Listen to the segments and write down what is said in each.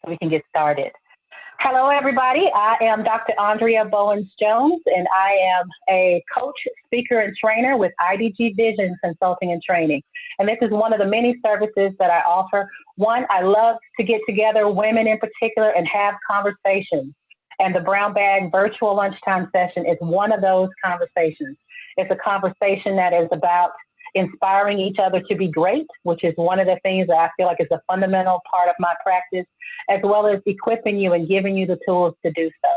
so we can get started. Hello, everybody. I am Dr. Andrea Bowens-Jones, and I am a coach, speaker, and trainer with IDG Vision Consulting and Training. And this is one of the many services that I offer. One, I love to get together, women in particular, and have conversations. And the Brown Bag Virtual Lunchtime Session is one of those conversations. It's a conversation that is about inspiring each other to be great, which is one of the things that I feel like is a fundamental part of my practice, as well as equipping you and giving you the tools to do so.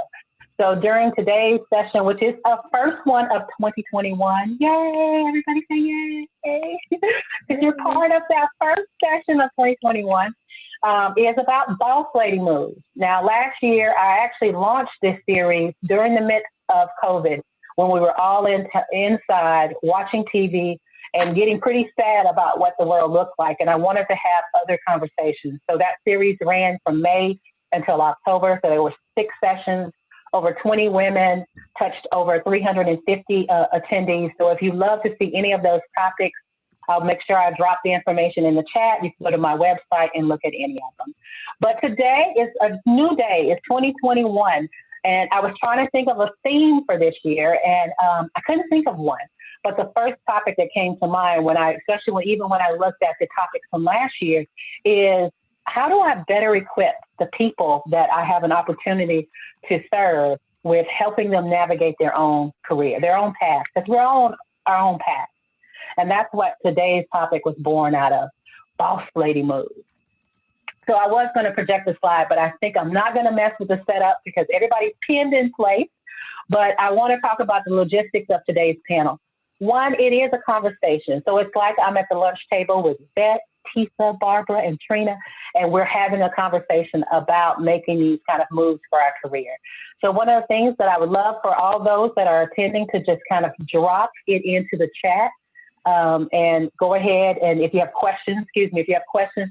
So during today's session, which is a first one of 2021, yay, everybody say yay, because you're part of that first session of 2021, is about boss lady moves. Now, last year, I actually launched this series during the midst of COVID, when we were all inside watching TV and getting pretty sad about what the world looked like. And I wanted to have other conversations. So that series ran from May until October. So there were 6 sessions, over 20 women, touched over 350 attendees. So if you love to see any of those topics, I'll make sure I drop the information in the chat. You can go to my website and look at any of them. But today is a new day. It's 2021. And I was trying to think of a theme for this year, and I couldn't think of one. But the first topic that came to mind even when I looked at the topics from last year, is how do I better equip the people that I have an opportunity to serve with helping them navigate their own career, their own path, because we're all on our own path. And that's what today's topic was born out of, boss lady moves. So I was going to project the slide, but I think I'm not going to mess with the setup because everybody's pinned in place. But I want to talk about the logistics of today's panel. One, it is a conversation. So it's like I'm at the lunch table with Yvette, Tisa, Barbara, and Trina, and we're having a conversation about making these kind of moves for our career. So one of the things that I would love for all those that are attending to just kind of drop it into the chat and go ahead. And if you have questions,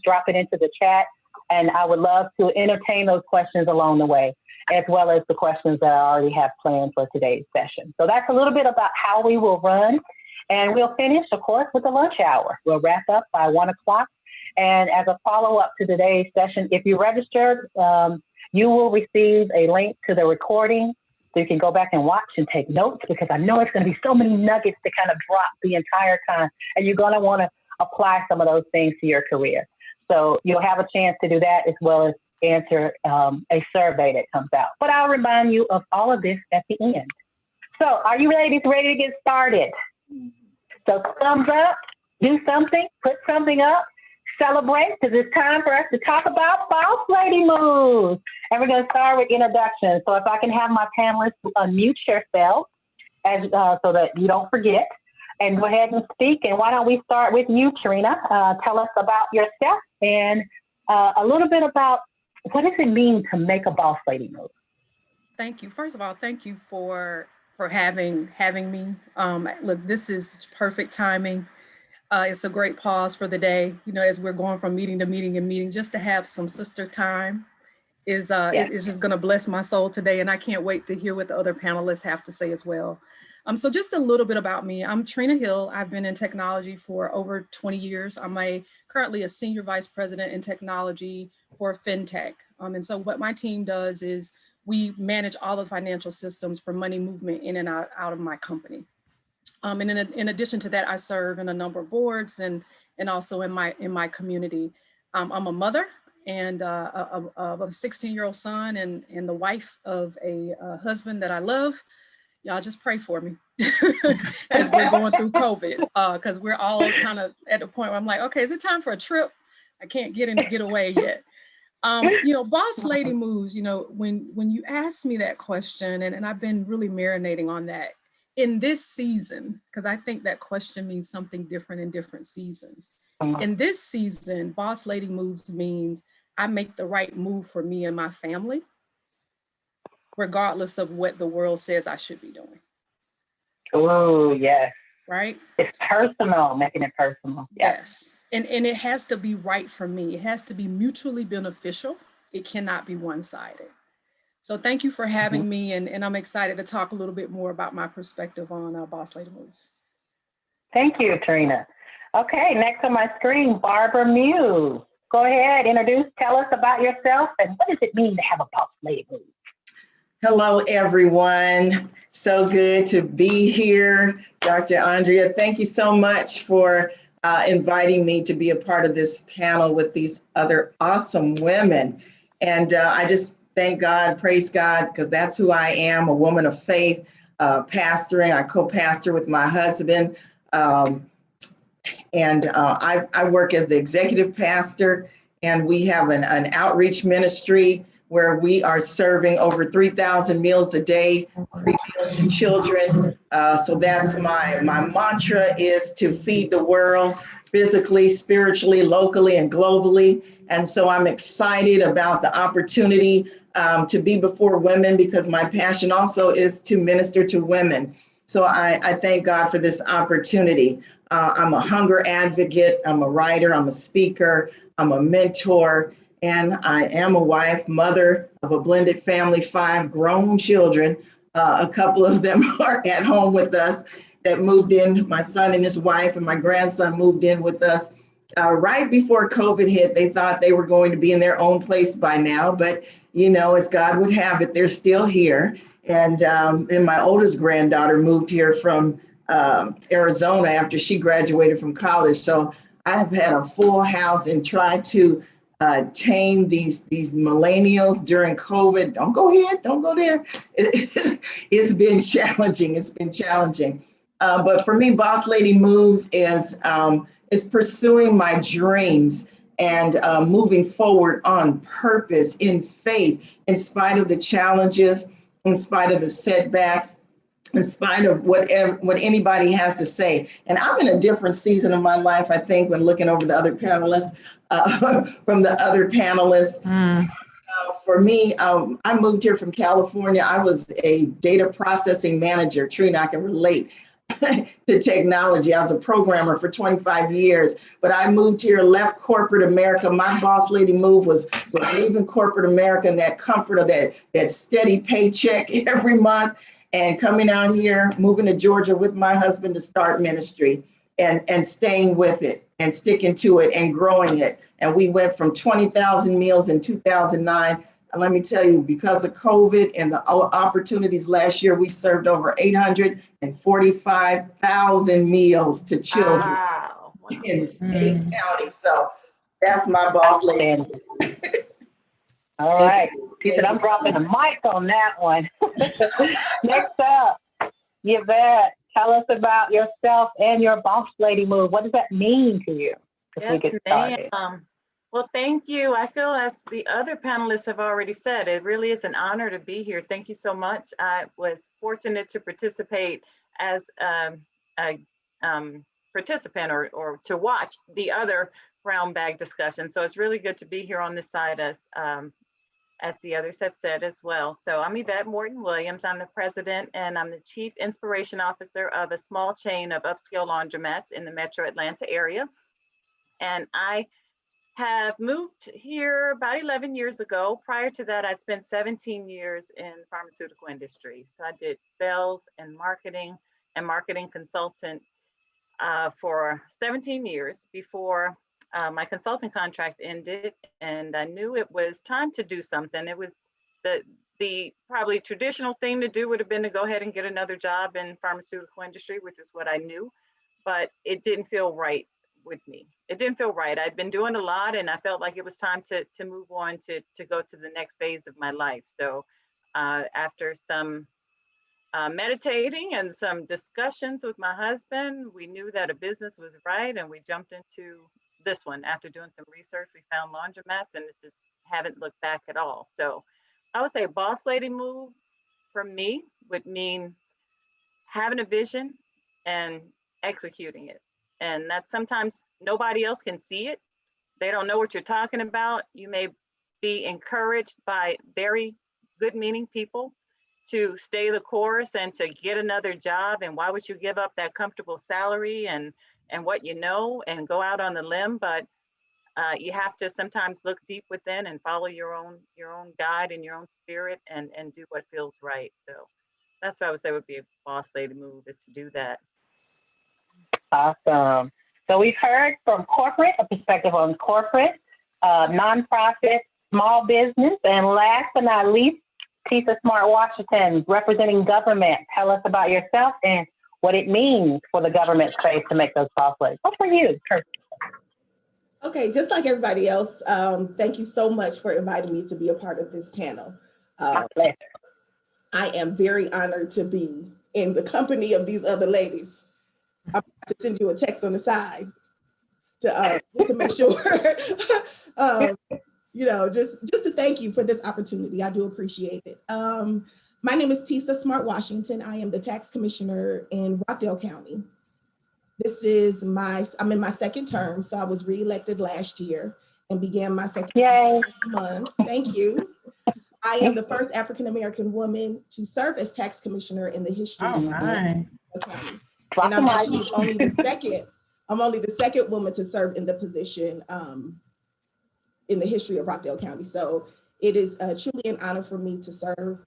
drop it into the chat. And I would love to entertain those questions along the way, as well as the questions that I already have planned for today's session. So that's a little bit about how we will run. And we'll finish, of course, with the lunch hour. We'll wrap up by 1 o'clock. And as a follow-up to today's session, if you registered, you will receive a link to the recording so you can go back and watch and take notes, because I know it's going to be so many nuggets to kind of drop the entire time. And you're going to want to apply some of those things to your career. So you'll have a chance to do that, as well as answer a survey that comes out. But I'll remind you of all of this at the end. So are you ready to get started? So thumbs up, do something, put something up, celebrate, because it's time for us to talk about boss lady moves. And we're going to start with introductions. So if I can have my panelists unmute yourself so that you don't forget, and go ahead and speak. And why don't we start with you, Trina? Tell us about yourself and a little bit about what does it mean to make a boss lady move? Thank you. First of all, thank you for having me. Look, this is perfect timing. It's a great pause for the day. You know, as we're going from meeting to meeting and meeting, just to have some sister time is it's just going to bless my soul today. And I can't wait to hear what the other panelists have to say as well. So just a little bit about me. I'm Trina Hill. I've been in technology for over 20 years. I'm currently a senior vice president in technology for FinTech. And so what my team does is we manage all the financial systems for money movement in and out of my company. And in addition to that, I serve in a number of boards and also in my community. I'm a mother and of a 16-year-old son and the wife of a husband that I love. Y'all just pray for me as we're going through COVID, because we're all kind of at the point where I'm like, okay, is it time for a trip? I can't get away yet. Boss lady moves, when you ask me that question, and I've been really marinating on that in this season, because I think that question means something different in different seasons. In this season, boss lady moves means I make the right move for me and my family, regardless of what the world says I should be doing. Oh, yes. Right? It's personal, making it personal. Yes. And it has to be right for me. It has to be mutually beneficial. It cannot be one-sided. So thank you for having me. And I'm excited to talk a little bit more about my perspective on boss lady moves. Thank you, Trina. Okay, next on my screen, Barbara Muse. Go ahead, tell us about yourself and what does it mean to have a boss lady move? Hello, everyone. So good to be here. Dr. Andrea, thank you so much for inviting me to be a part of this panel with these other awesome women. And I just thank God, praise God, because that's who I am, a woman of faith, pastoring. I co-pastor with my husband. I work as the executive pastor, and we have an outreach ministry where we are serving over 3,000 meals a day, free meals to children. So that's my mantra, is to feed the world physically, spiritually, locally, and globally. And so I'm excited about the opportunity to be before women, because my passion also is to minister to women. So I thank God for this opportunity. I'm a hunger advocate, I'm a writer, I'm a speaker, I'm a mentor, and I am a wife, mother of a blended family, 5 grown children. A couple of them are at home with us that moved in. My son and his wife and my grandson moved in with us right before COVID hit. They thought they were going to be in their own place by now, but as God would have it, they're still here. And then my oldest granddaughter moved here from Arizona after she graduated from college. So I have had a full house and tried to tame these millennials during COVID. Don't go here, don't go there. It's been challenging. It's been challenging. But for me, Boss Lady Moves is pursuing my dreams and moving forward on purpose, in faith, in spite of the challenges, in spite of the setbacks, in spite of what anybody has to say. And I'm in a different season of my life, I think, when looking over the other panelists, from the other panelists. For me, I moved here from California. I was a data processing manager. Trina, I can relate to technology. I was a programmer for 25 years, but I moved here, left corporate America. My boss lady move was leaving corporate America and that comfort of that steady paycheck every month, and coming out here, moving to Georgia with my husband to start ministry and staying with it and sticking to it and growing it. And we went from 20,000 meals in 2009. And let me tell you, because of COVID and the opportunities last year, we served over 845,000 meals to children. Wow. In 8 counties. So that's my boss lady. All right. She said, I'm dropping the mic on that one. Next up, Yvette, tell us about yourself and your boss lady move. What does that mean to you? Yes, ma'am. Well, thank you. I feel, as the other panelists have already said, it really is an honor to be here. Thank you so much. I was fortunate to participate as a participant or to watch the other brown bag discussion. So it's really good to be here on this side, as the others have said as well. So I'm Yvette Morton Williams. I'm the president and I'm the chief inspiration officer of a small chain of upscale laundromats in the metro Atlanta area. And I have moved here about 11 years ago. Prior to that, I'd spent 17 years in the pharmaceutical industry. So I did sales and marketing consultant for 17 years before my consulting contract ended, and I knew it was time to do something. It was the probably traditional thing to do would have been to go ahead and get another job in pharmaceutical industry, which is what I knew, but it didn't feel right with me. It didn't feel right. I'd been doing a lot, and I felt like it was time to move on to go to the next phase of my life. So after some meditating and some discussions with my husband, we knew that a business was right, and we jumped into this one. After doing some research, we found laundromats, and it's just haven't looked back at all. So I would say boss lady move for me would mean having a vision and executing it. And that sometimes nobody else can see it. They don't know what you're talking about. You may be encouraged by very good meaning people to stay the course and to get another job. And why would you give up that comfortable salary and what you know and go out on the limb? But you have to sometimes look deep within and follow your own guide and your own spirit and do what feels right. So that's what I would say would be a boss lady move, is to do that. Awesome. So we've heard from corporate, a perspective on corporate, nonprofit, small business, and last but not least, Tisa Smart Washington, representing government. Tell us about yourself and what it means for the government space to make those boss ladies. What for you, Kirsten? Okay, just like everybody else, thank you so much for inviting me to be a part of this panel. My pleasure. I am very honored to be in the company of these other ladies. I'm going to send you a text on the side to just to make sure, just to thank you for this opportunity. I do appreciate it. My name is Tisa Smart Washington. I am the tax commissioner in Rockdale County. I'm in my second term, so I was reelected last year and began my second term last month. Thank you. I am the first African-American woman to serve as tax commissioner in the history of Rockdale County. And I'm actually only the second woman to serve in the position in the history of Rockdale County. So it is truly an honor for me to serve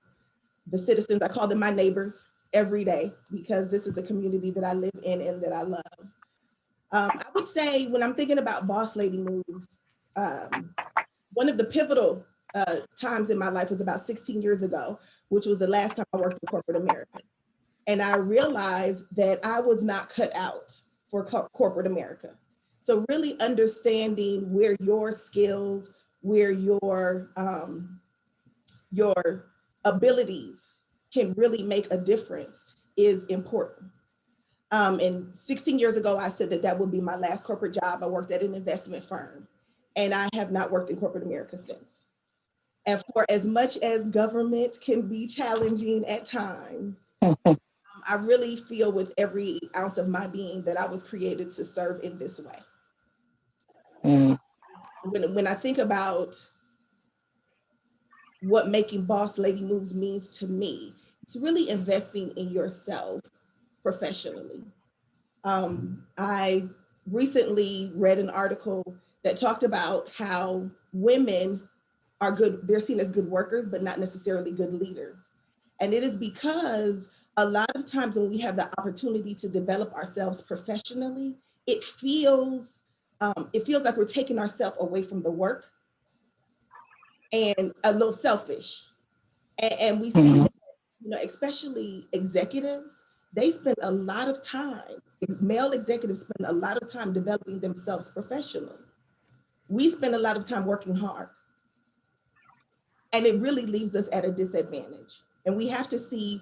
the citizens. I call them my neighbors every day because this is the community that I live in and that I love. I would say when I'm thinking about boss lady moves, one of the pivotal times in my life was about 16 years ago, which was the last time I worked in corporate America. And I realized that I was not cut out for corporate America. So really understanding where your skills, where your abilities can really make a difference is important. And 16 years ago, I said that would be my last corporate job. I worked at an investment firm, and I have not worked in corporate America since. And for as much as government can be challenging at times, I really feel with every ounce of my being that I was created to serve in this way. When I think about what making boss lady moves means to me, it's really investing in yourself professionally. I recently read an article that talked about how women are good, they're seen as good workers, but not necessarily good leaders. And it is because a lot of times when we have the opportunity to develop ourselves professionally, it feels like we're taking ourselves away from the work and a little selfish. And we see that, especially executives, they spend a lot of time, male executives spend a lot of time developing themselves professionally. We spend a lot of time working hard. And it really leaves us at a disadvantage. And we have to see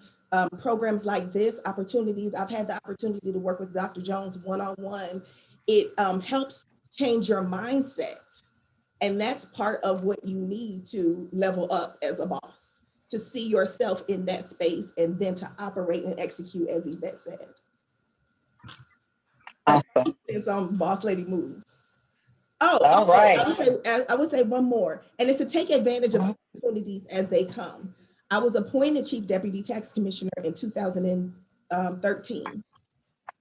programs like this, opportunities. I've had the opportunity to work with Dr. Jones one-on-one. It helps change your mindset. And that's part of what you need to level up as a boss, to see yourself in that space and then to operate and execute as Yvette said. Awesome. It's on boss lady moves. All right. I would say one more, and it's to take advantage of opportunities as they come. I was appointed Chief Deputy Tax Commissioner in 2013.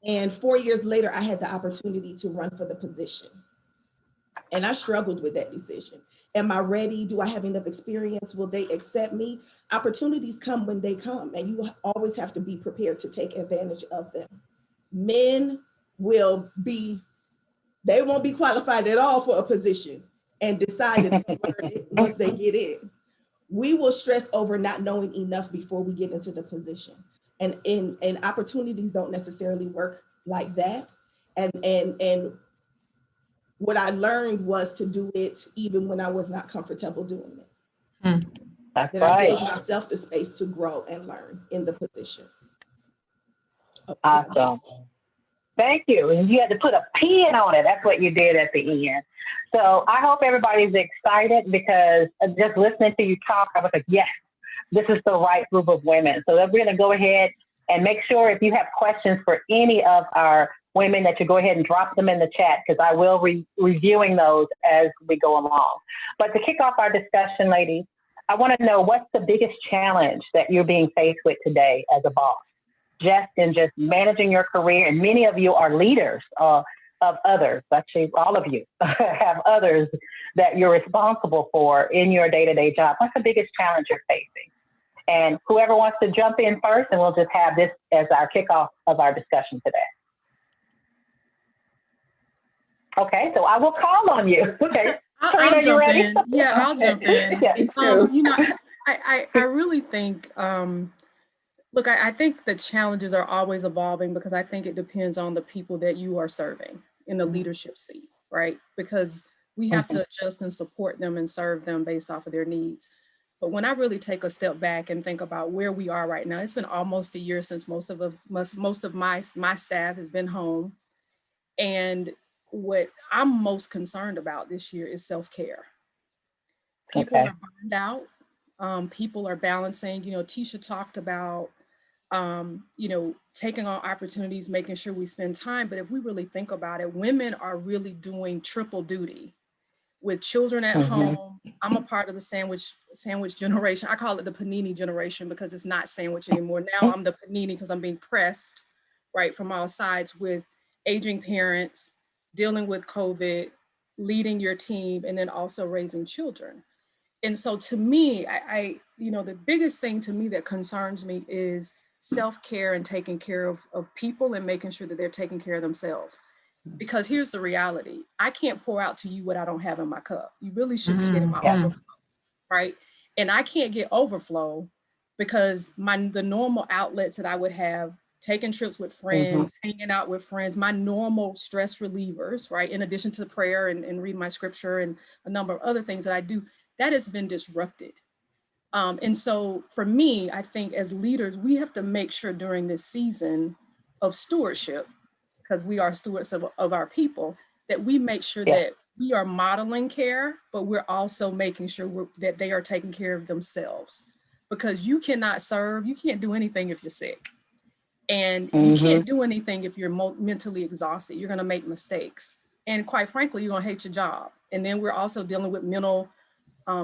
And 4 years later, I had the opportunity to run for the position. And I struggled with that decision. Am I ready? Do I have enough experience? Will they accept me? Opportunities come when they come, and you always have to be prepared to take advantage of them. Men they won't be qualified at all for a position and decide that once they get in. We will stress over not knowing enough before we get into the position. And opportunities don't necessarily work like that. And what I learned was to do it even when I was not comfortable doing it. That's that right. I gave myself the space to grow and learn in the position. Awesome. Thank you. And you had to put a pin on it. That's what you did at the end. So I hope everybody's excited because just listening to you talk, I was like, yes, this is the right group of women. So we're going to go ahead and make sure if you have questions for any of our women that you go ahead and drop them in the chat because I will be reviewing those as we go along. But to kick off our discussion, ladies, I want to know what's the biggest challenge that you're being faced with today as a boss? Just managing your career, and many of you are leaders of others. Actually, all of you have others that you're responsible for in your day-to-day job. What's the biggest challenge you're facing? And whoever wants to jump in first, and we'll just have this as our kickoff of our discussion today. Okay, so I will call on you. Okay, I'll you jump ready? in. Yeah, I'll jump in. Yeah. Me too. You know, I really think, look, I think the challenges are always evolving because I think it depends on the people that you are serving in the leadership seat, right? Because we have to adjust and support them and serve them based off of their needs. But when I really take a step back and think about where we are right now, it's been almost a year since most of my staff has been home. And what I'm most concerned about this year is self-care. People Okay. are burned out. People are balancing, Tisha talked about, taking on opportunities, making sure we spend time. But if we really think about it, women are really doing triple duty with children at home. I'm a part of the sandwich generation. I call it the panini generation because it's not sandwich anymore. Now I'm the panini because I'm being pressed, right, from all sides with aging parents, dealing with COVID, leading your team, and then also raising children. And so to me, the biggest thing to me that concerns me is self-care and taking care of people and making sure that they're taking care of themselves. Because here's the reality. I can't pour out to you what I don't have in my cup. You really should be getting my overflow, right? And I can't get overflow because the normal outlets that I would have, taking trips with friends, hanging out with friends, my normal stress relievers, right? In addition to prayer and reading my scripture and a number of other things that I do, that has been disrupted. And so for me, I think as leaders, we have to make sure during this season of stewardship, because we are stewards of our people, that we make sure that we are modeling care, but we're also making sure that they are taking care of themselves. Because you cannot serve, you can't do anything if you're sick. And you can't do anything if you're mentally exhausted. You're going to make mistakes. And quite frankly, you're going to hate your job. And then we're also dealing with mental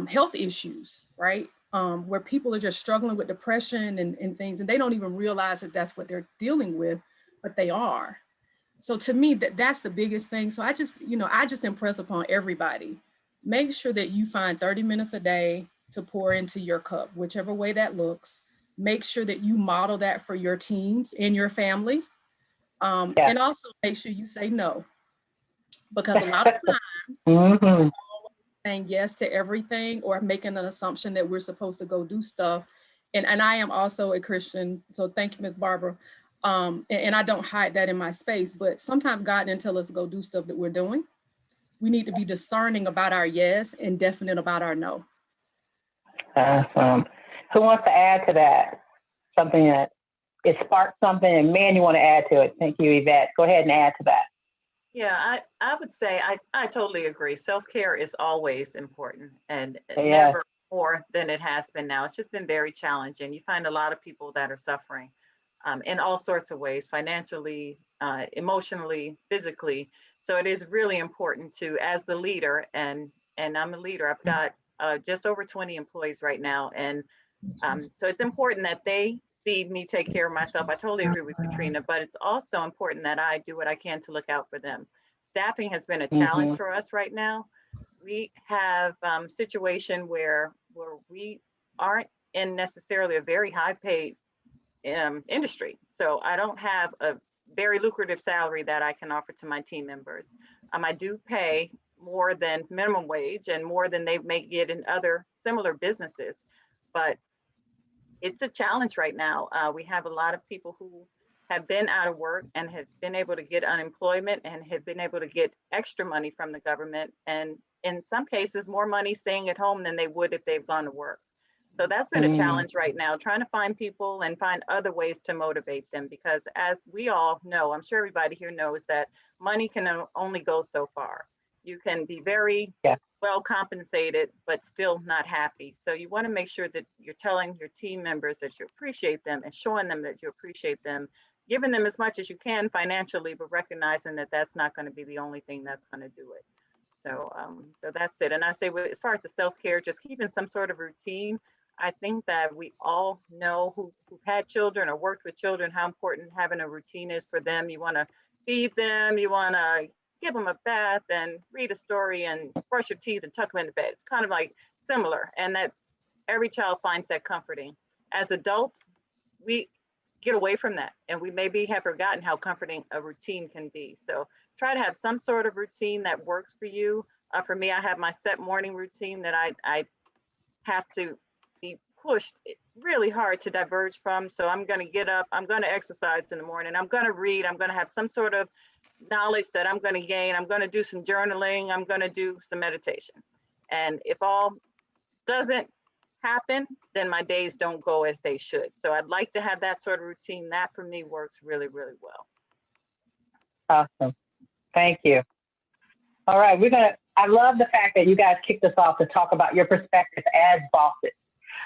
health issues, right? Where people are just struggling with depression and things, and they don't even realize that that's what they're dealing with, but they are. So to me, that's the biggest thing. So I just impress upon everybody, make sure that you find 30 minutes a day to pour into your cup, whichever way that looks. Make sure that you model that for your teams and your family. And also make sure you say no, because a lot of times saying yes to everything or making an assumption that we're supposed to go do stuff. And I am also a Christian, so thank you, Ms. Barbara. And I don't hide that in my space, but sometimes God didn't tell us to go do stuff that we're doing. We need to be discerning about our yes and definite about our no. Awesome. Who wants to add to that? Something that it sparked something, and man, you want to add to it. Thank you, Yvette. Go ahead and add to that. Yeah, I would say I totally agree. Self-care is always important and never more than it has been now. It's just been very challenging. You find a lot of people that are suffering in all sorts of ways, financially, emotionally, physically. So it is really important to, as the leader, and I'm a leader, I've got just over 20 employees right now. And so it's important that they see me take care of myself. I totally agree with Katrina, but it's also important that I do what I can to look out for them. Staffing has been a challenge for us right now. We have a situation where we aren't in necessarily a very high paid industry. So I don't have a very lucrative salary that I can offer to my team members. I do pay more than minimum wage and more than they may get in other similar businesses, but it's a challenge right now. We have a lot of people who have been out of work and have been able to get unemployment and have been able to get extra money from the government. And in some cases, more money staying at home than they would if they've gone to work. So that's been a challenge right now, trying to find people and find other ways to motivate them. Because as we all know, I'm sure everybody here knows that money can only go so far. You can be very well compensated, but still not happy. So you want to make sure that you're telling your team members that you appreciate them and showing them that you appreciate them, giving them as much as you can financially, but recognizing that that's not going to be the only thing that's going to do it. So, so that's it. And I say, as far as the self-care, just keeping some sort of routine. I think that we all know who've had children or worked with children, how important having a routine is for them. You want to feed them, you want to give them a bath and read a story and brush your teeth and tuck them in the bed. It's kind of like similar, and that every child finds that comforting. As adults, we get away from that, and we maybe have forgotten how comforting a routine can be. So try to have some sort of routine that works for you. For me, I have my set morning routine that I have to be pushed really hard to diverge from. So I'm going to get up, I'm going to exercise in the morning, I'm going to read, I'm going to have some sort of knowledge that I'm going to gain, I'm going to do some journaling, I'm going to do some meditation. And if all doesn't happen, then my days don't go as they should. So I'd like to have that sort of routine. That for me works really, really well. Awesome. Thank you. All right, I love the fact that you guys kicked us off to talk about your perspective as bosses.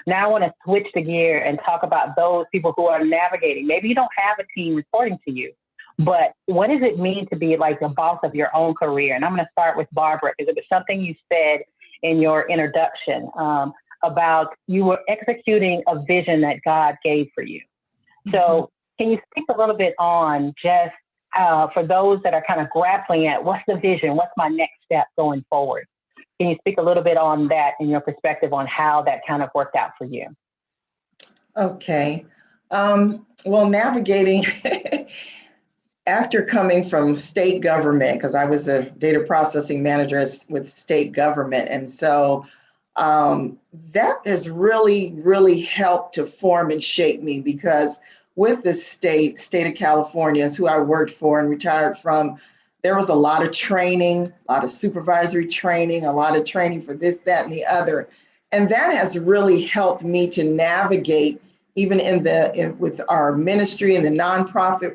Now I want to switch the gear and talk about those people who are navigating. Maybe you don't have a team reporting to you, but what does it mean to be like the boss of your own career? And I'm going to start with Barbara, because it was something you said in your introduction about you were executing a vision that God gave for you. So can you speak a little bit on just for those that are kind of grappling at what's the vision, what's my next step going forward? Can you speak a little bit on that in your perspective on how that kind of worked out for you? Okay. Well, navigating after coming from state government, because I was a data processing manager with state government. And so that has really, really helped to form and shape me, because with the state of California is who I worked for and retired from, there was a lot of training, a lot of supervisory training, a lot of training for this, that, and the other. And that has really helped me to navigate even with our ministry and the nonprofit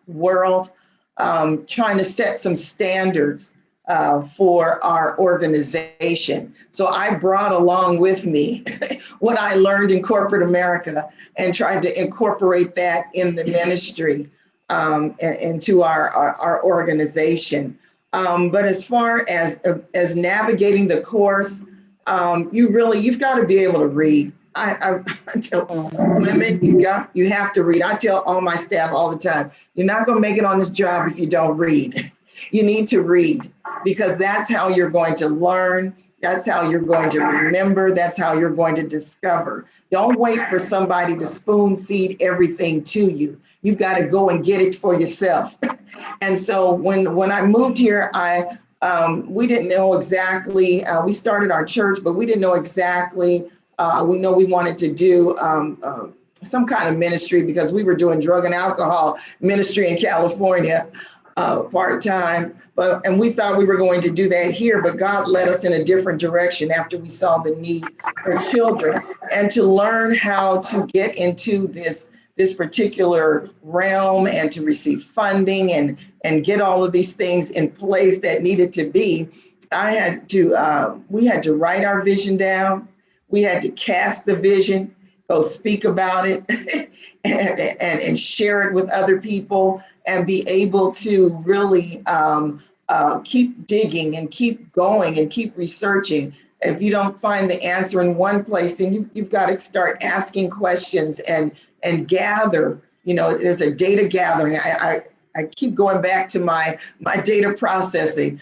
world, trying to set some standards for our organization. So I brought along with me what I learned in corporate America and tried to incorporate that in the ministry into our organization. But as far as navigating the course, you've got to be able to read. I tell women, you have to read. I tell all my staff all the time, you're not going to make it on this job if you don't read. You need to read, because that's how you're going to learn. That's how you're going to remember. That's how you're going to discover. Don't wait for somebody to spoon feed everything to you. You've got to go and get it for yourself. And so when I moved here, we didn't know exactly, we started our church, but we didn't know exactly, we know we wanted to do some kind of ministry, because we were doing drug and alcohol ministry in California. Part-time, and we thought we were going to do that here, but God led us in a different direction after we saw the need for children, and to learn how to get into this particular realm and to receive funding and get all of these things in place that needed to be. We had to write our vision down. We had to cast the vision, go speak about it and share it with other people, and be able to really keep digging and keep going and keep researching. If you don't find the answer in one place, then you've got to start asking questions and gather. There's a data gathering. I keep going back to my data processing,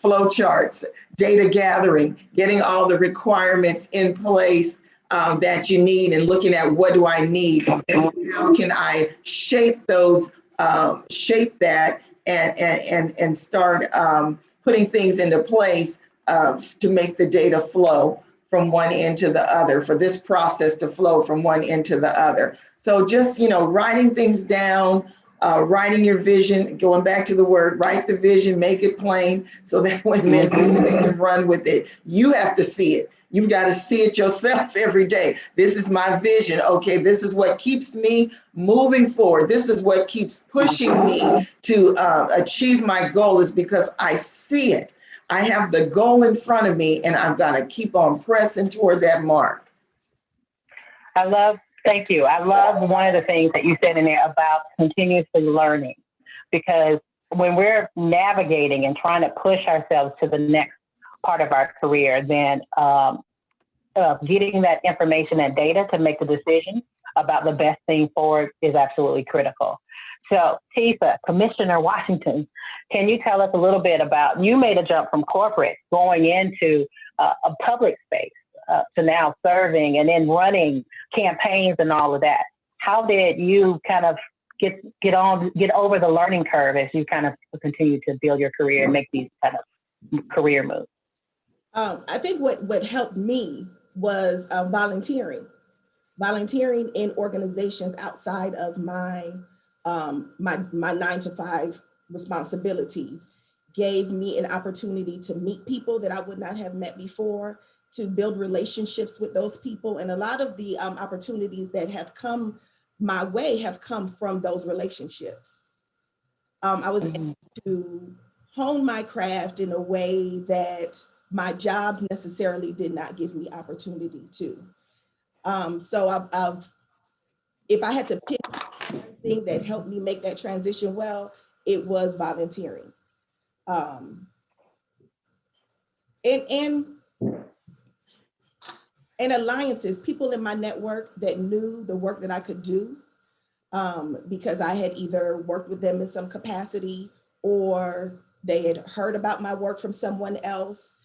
flow charts, data gathering, getting all the requirements in place that you need, and looking at what do I need and how can I shape those, shape that and start putting things into place to make the data flow from one end to the other, for this process to flow from one end to the other. So just, writing things down, writing your vision, going back to the word, write the vision, make it plain, so that when men see it, they can run with it. You have to see it. You've got to see it yourself every day. This is my vision. Okay, this is what keeps me moving forward. This is what keeps pushing me to achieve my goal, is because I see it. I have the goal in front of me, and I've got to keep on pressing toward that mark. Thank you. I love one of the things that you said in there about continuously learning, because when we're navigating and trying to push ourselves to the next part of our career, then getting that information and data to make the decision about the best thing forward is absolutely critical. So Tifa, Commissioner Washington, can you tell us a little bit about, you made a jump from corporate going into a public space to now serving and then running campaigns and all of that. How did you kind of get over the learning curve as you kind of continue to build your career and make these kind of career move? I think what helped me was volunteering in organizations outside of my my 9-to-5 responsibilities gave me an opportunity to meet people that I would not have met before, to build relationships with those people. And a lot of the opportunities that have come my way have come from those relationships. I was able to hone my craft in a way that my jobs necessarily did not give me opportunity to. So if I had to pick one thing that helped me make that transition well, it was volunteering. And alliances, people in my network that knew the work that I could do, because I had either worked with them in some capacity or they had heard about my work from someone else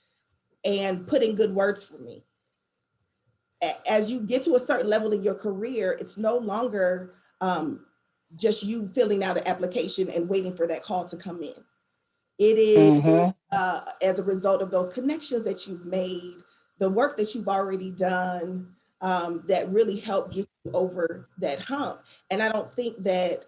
and put in good words for me. As you get to a certain level in your career, it's no longer just you filling out an application and waiting for that call to come in. It is as a result of those connections that you've made, the work that you've already done, that really help get you over that hump. And I think that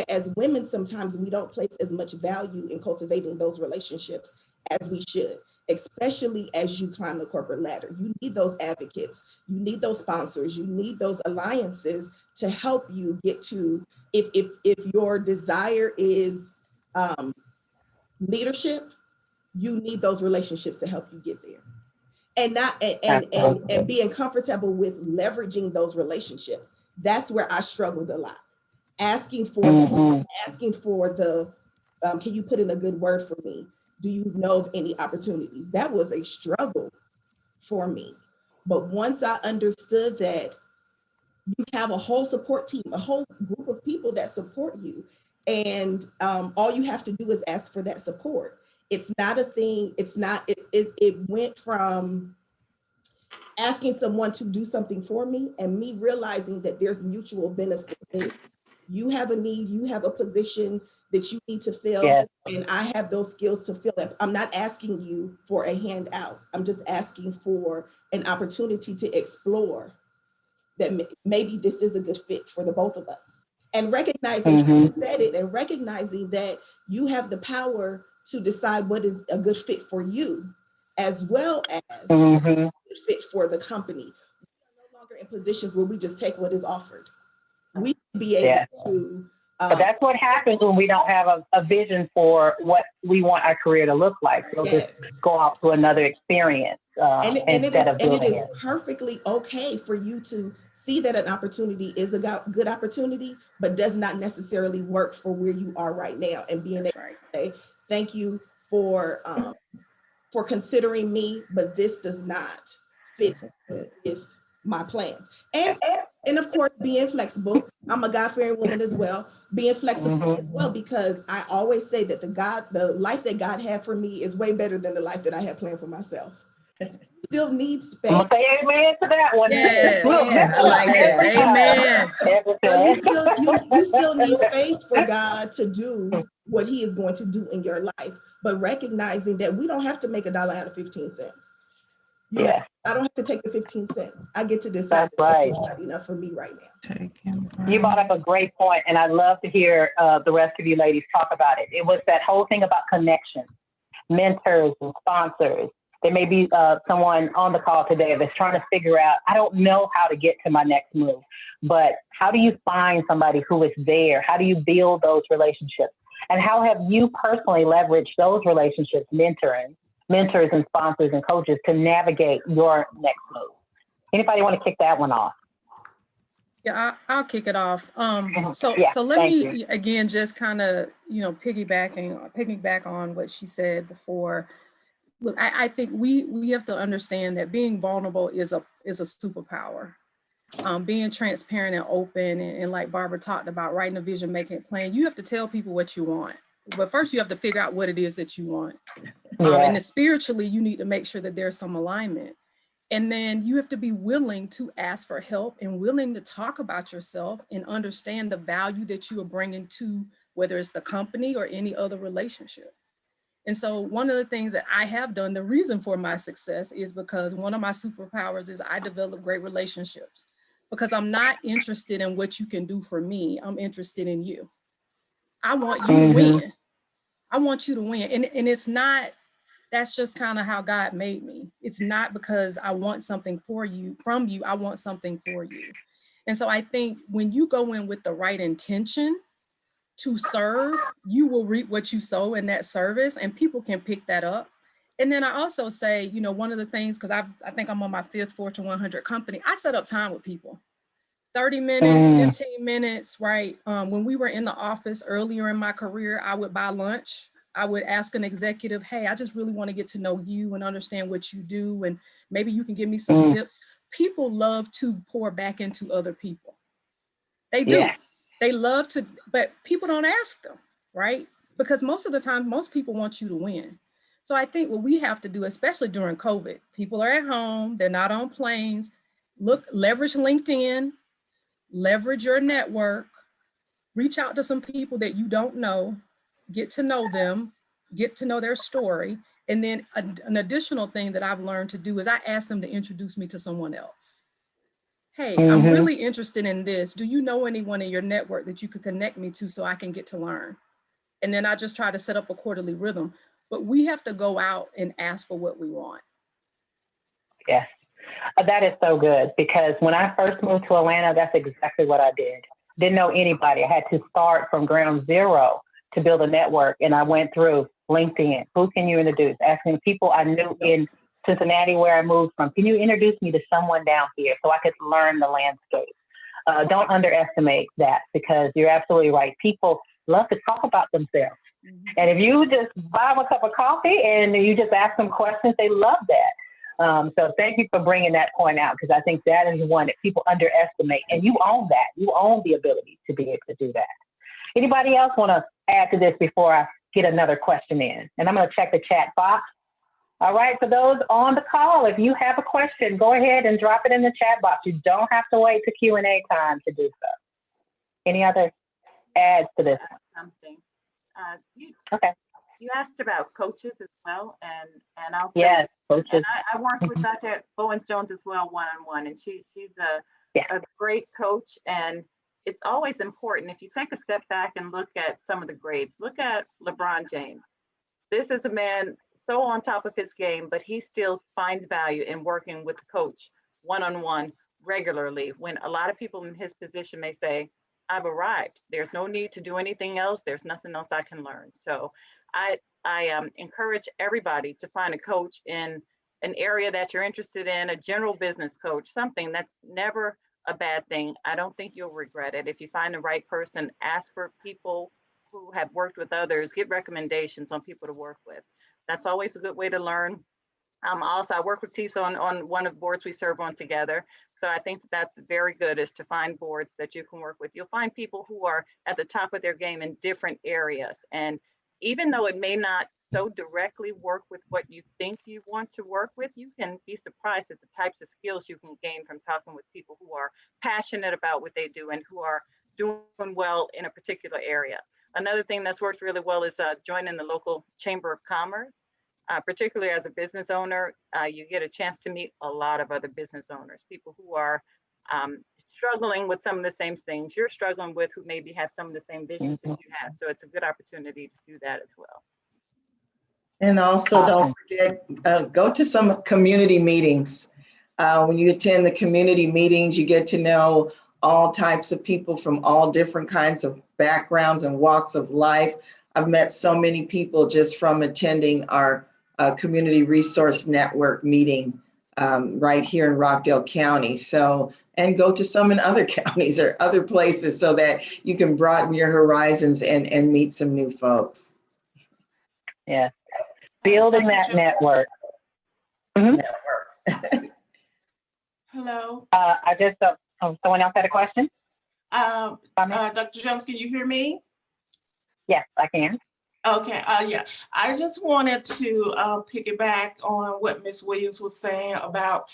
as women, sometimes we don't place as much value in cultivating those relationships as we should, especially as you climb the corporate ladder. You need those advocates, you need those sponsors, you need those alliances to help you get to, if your desire is leadership, you need those relationships to help you get there. And being comfortable with leveraging those relationships. That's where I struggled a lot. Asking for the can you put in a good word for me? Do you know of any opportunities? That was a struggle for me. But once I understood that you have a whole support team, a whole group of people that support you, and all you have to do is ask for that support. It's not a thing. It went from asking someone to do something for me and me realizing that there's mutual benefit. You have a need, you have a position that you need to fill, yes, and I have those skills to fill it. I'm not asking you for a handout. I'm just asking for an opportunity to explore that maybe this is a good fit for the both of us. And recognizing, you said it, and recognizing that you have the power to decide what is a good fit for you, as well as a good fit for the company. We are no longer in positions where we just take what is offered. We can be able to. But that's what happens when we don't have a vision for what we want our career to look like. We'll just go out to another experience instead of building it. And it is perfectly okay for you to see that an opportunity is a good opportunity, but does not necessarily work for where you are right now. And being able to say, thank you for considering me, but this does not fit with my plans. And of course, being flexible. I'm a God-fearing woman as well. Being flexible as well, because I always say that the life that God had for me is way better than the life that I had planned for myself. Still needs space. I'm gonna say amen to that one. Yes. I like that. Amen. So you still need space for God to do what He is going to do in your life, but recognizing that we don't have to make $1 out of 15 cents. You know, I don't have to take the 15 cents. I get to decide that it's not enough for me right now. You brought up a great point, and I'd love to hear the rest of you ladies talk about it. It was that whole thing about connections, mentors and sponsors. There may be someone on the call today that's trying to figure out, I don't know how to get to my next move, but how do you find somebody who is there? How do you build those relationships? And how have you personally leveraged those relationships, mentors and sponsors and coaches to navigate your next move? Anybody want to kick that one off? Yeah, I'll kick it off. So let me again just kind of piggyback on what she said before. Look, I think we have to understand that being vulnerable is a superpower. Being transparent and open, and like Barbara talked about, writing a vision, making a plan. You have to tell people what you want, but first you have to figure out what it is that you want. And then spiritually, you need to make sure that there's some alignment. And then you have to be willing to ask for help and willing to talk about yourself and understand the value that you are bringing to whether it's the company or any other relationship. And so one of the things that I have done, the reason for my success is because one of my superpowers is I develop great relationships, because I'm not interested in what you can do for me. I'm interested in you. I want you to win. I want you to win. And it's not, that's just kind of how God made me. It's not because I want something for you, from you, I want something for you. And so I think when you go in with the right intention to serve, you will reap what you sow in that service, and people can pick that up. And then I also say, you know, one of the things, because I think I'm on my 5th Fortune 100 company, I set up time with people. 30 minutes, 15 minutes, right? When we were in the office earlier in my career, I would buy lunch. I would ask an executive, hey, I just really want to get to know you and understand what you do, and maybe you can give me some tips. People love to pour back into other people. They do. Yeah. They love to, but people don't ask them, right? Because most of the time, most people want you to win. So I think what we have to do, especially during COVID, people are at home, they're not on planes. Look, leverage LinkedIn, leverage your network, reach out to some people that you don't know, get to know them, get to know their story. And then an additional thing that I've learned to do is I ask them to introduce me to someone else. Hey, I'm really interested in this. Do you know anyone in your network that you could connect me to so I can get to learn? And then I just try to set up a quarterly rhythm. But we have to go out and ask for what we want. Yes, that is so good, because when I first moved to Atlanta, that's exactly what I did. Didn't know anybody. I had to start from ground zero to build a network. And I went through LinkedIn. Who can you introduce? Asking people I knew in Cincinnati, where I moved from, can you introduce me to someone down here so I could learn the landscape? Don't underestimate that, because you're absolutely right. People love to talk about themselves. And if you just buy them a cup of coffee and you just ask them questions, they love that. So thank you for bringing that point out, because I think that is one that people underestimate, and you own that. You own the ability to be able to do that. Anybody else want to add to this before I get another question in? And I'm going to check the chat box. All right, for those on the call, if you have a question, go ahead and drop it in the chat box. You don't have to wait to Q&A time to do so. Any other adds to this? Something. Okay. You asked about coaches as well, and I'll say, yes, coaches. And I worked with Dr. Bowens-Jones as well, one-on-one, and she's a great coach. And it's always important, if you take a step back and look at some of the grades, look at LeBron James. This is a man so on top of his game, but he still finds value in working with the coach one-on-one regularly, when a lot of people in his position may say, I've arrived. There's no need to do anything else. There's nothing else I can learn. So I encourage everybody to find a coach in an area that you're interested in, a general business coach, something that's never a bad thing. I don't think you'll regret it. If you find the right person, ask for people who have worked with others, get recommendations on people to work with. That's always a good way to learn. Also, I work with TISA on one of the boards we serve on together. So I think that's very good, is to find boards that you can work with. You'll find people who are at the top of their game in different areas. And even though it may not so directly work with what you think you want to work with, you can be surprised at the types of skills you can gain from talking with people who are passionate about what they do and who are doing well in a particular area. Another thing that's worked really well is joining the local Chamber of Commerce. Particularly as a business owner, you get a chance to meet a lot of other business owners, people who are struggling with some of the same things you're struggling with, who maybe have some of the same visions that you have. So it's a good opportunity to do that as well. And also, don't forget, go to some community meetings. When you attend the community meetings, you get to know all types of people from all different kinds of backgrounds and walks of life. I've met so many people just from attending our Community Resource Network meeting right here in Rockdale County. So, and go to some in other counties or other places so that you can broaden your horizons and meet some new folks. Yeah, building that network. Hello. I just, someone else had a question? Dr. Jones, can you hear me? Yes, I can. Okay, yeah, I just wanted to piggyback on what Ms. Williams was saying about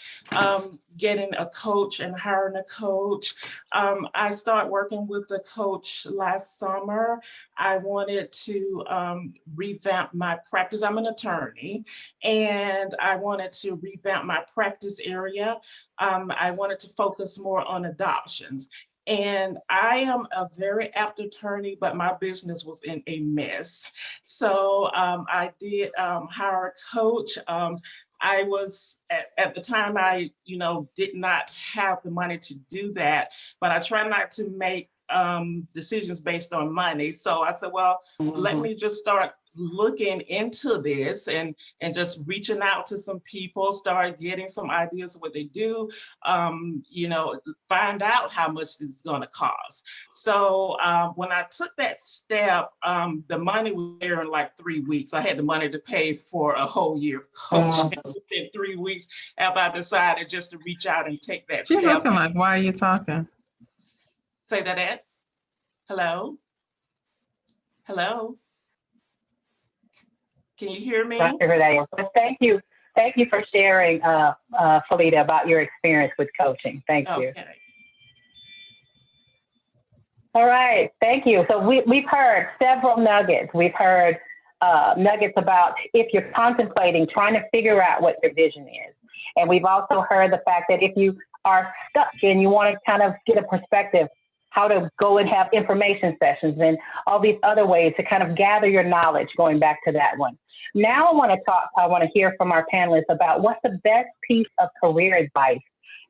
getting a coach and hiring a coach. I started working with a coach last summer. I wanted to revamp my practice. I'm an attorney, and I wanted to revamp my practice area. I wanted to focus more on adoptions. And I am a very apt attorney, but my business was in a mess. So I did hire a coach. I was at the time I, did not have the money to do that, but I try not to make decisions based on money. So I said, well, let me just start looking into this and just reaching out to some people, start getting some ideas of what they do, find out how much this is going to cost. So when I took that step, the money was there in like 3 weeks. I had the money to pay for a whole year of coaching within 3 weeks after I decided just to reach out and take that You step. listen, like, why are you talking? Say that, Ed? Hello? Hello? Can you hear me? Dr. Hurday. Thank you. Thank you for sharing, Felita, about your experience with coaching. Thank you. Okay. All right. Thank you. So we've heard several nuggets. We've heard nuggets about if you're contemplating trying to figure out what your vision is. And we've also heard the fact that if you are stuck and you want to kind of get a perspective, how to go and have information sessions and all these other ways to kind of gather your knowledge, going back to that one. Now I want to hear from our panelists about what's the best piece of career advice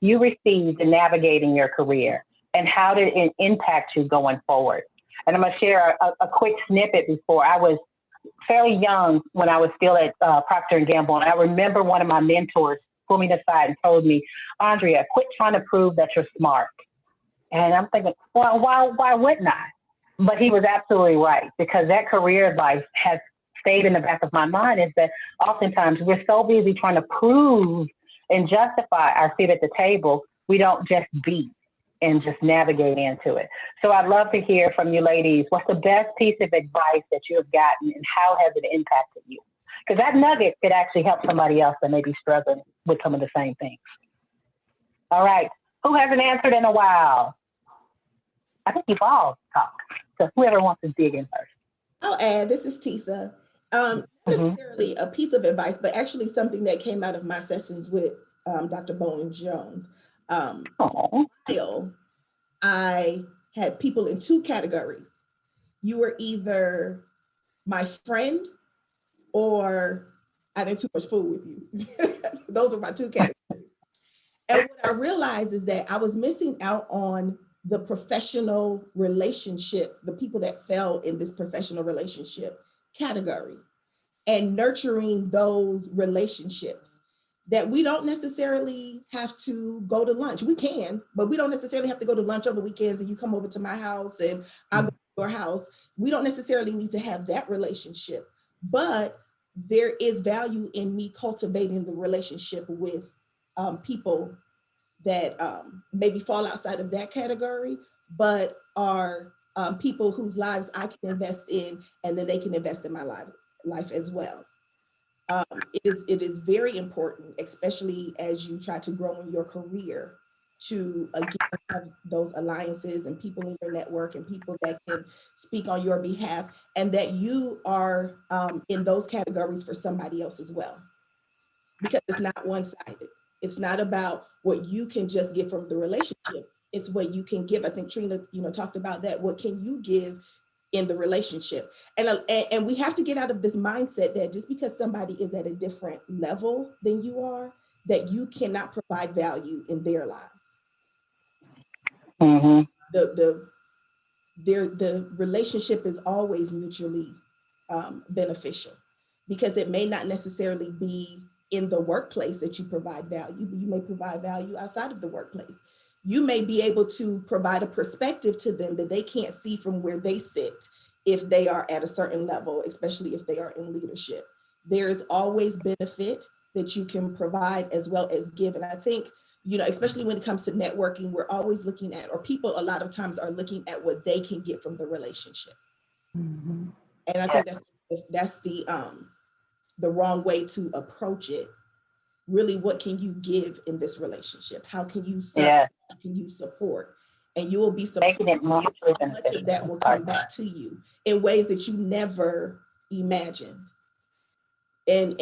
you received in navigating your career and how did it impact you going forward. And I'm going to share a quick snippet before. I was fairly young when I was still at Procter & Gamble. And I remember one of my mentors pulled me aside and told me, Andrea, quit trying to prove that you're smart. And I'm thinking, well, why wouldn't I? But he was absolutely right, because that career advice has stayed in the back of my mind, is that oftentimes we're so busy trying to prove and justify our seat at the table, we don't just be and just navigate into it. So I'd love to hear from you ladies, what's the best piece of advice that you have gotten and how has it impacted you? Because that nugget could actually help somebody else that may be struggling with some of the same things. All right, who hasn't answered in a while? I think you've all talked. So whoever wants to dig in first. I'll add, this is Tisa. Not necessarily a piece of advice, but actually something that came out of my sessions with Dr. Bowens-Jones. I had people in two categories. You were either my friend or I did too much food with you. Those are my two categories. And what I realized is that I was missing out on the professional relationship, the people that fell in this professional relationship category, and nurturing those relationships that we don't necessarily have to go to lunch. We can, but we don't necessarily have to go to lunch on the weekends and you come over to my house and I go to your house. We don't necessarily need to have that relationship, but there is value in me cultivating the relationship with people that maybe fall outside of that category, but are people whose lives I can invest in, and then they can invest in my life as well. It is very important, especially as you try to grow in your career, to again have those alliances and people in your network and people that can speak on your behalf, and that you are in those categories for somebody else as well, because it's not one-sided. It's not about what you can just get from the relationship. It's what you can give. I think Trina, talked about that. What can you give in the relationship? And we have to get out of this mindset that just because somebody is at a different level than you are, that you cannot provide value in their lives. Mm-hmm. The relationship is always mutually beneficial, because it may not necessarily be in the workplace that you provide value, but you may provide value outside of the workplace. You may be able to provide a perspective to them that they can't see from where they sit if they are at a certain level, especially if they are in leadership. There is always benefit that you can provide as well as give. And I think, especially when it comes to networking, we're always looking at, or people a lot of times are looking at what they can get from the relationship. Mm-hmm. And I think that's if that's the wrong way to approach it, really, what can you give in this relationship? How can you serve? Yeah. How can you support? And you will be surprised Making it mutually how much beneficial. of that will come back to you in ways that you never imagined. And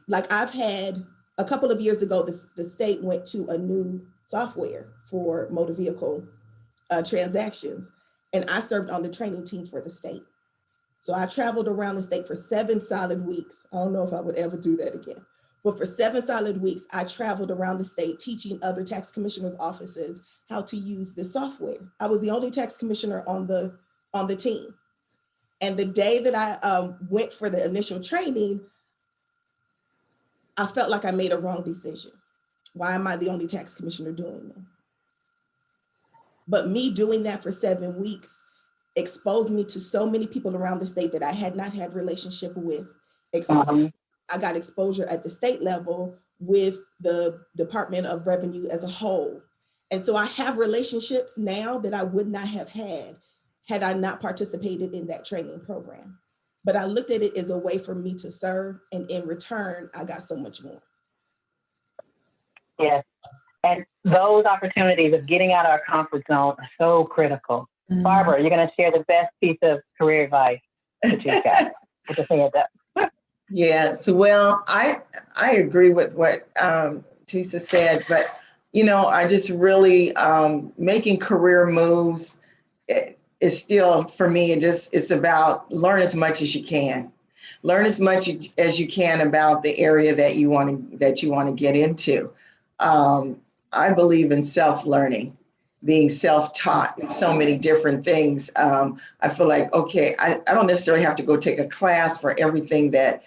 like I've had a couple of years ago, the state went to a new software for motor vehicle transactions, and I served on the training team for the state. So I traveled around the state for 7 solid weeks. I don't know if I would ever do that again. But for 7 solid weeks, I traveled around the state teaching other tax commissioners' offices how to use this software. I was the only tax commissioner on the team. And the day that I went for the initial training, I felt like I made a wrong decision. Why am I the only tax commissioner doing this? But me doing that for 7 weeks exposed me to so many people around the state that I had not had relationship with. I got exposure at the state level with the Department of Revenue as a whole. And so I have relationships now that I would not have had I not participated in that training program. But I looked at it as a way for me to serve, and in return, I got so much more. Yes. And those opportunities of getting out of our comfort zone are so critical. Barbara, you're going to share the best piece of career advice that you've got. Put your hand up. Yes, well, I agree with what Tisa said, but I just really making career moves is still, for me, it's about learn as much as you can. Learn as much as you can about the area that you want to get into. I believe in self-learning, being self-taught in so many different things. I feel like, okay, I don't necessarily have to go take a class for everything that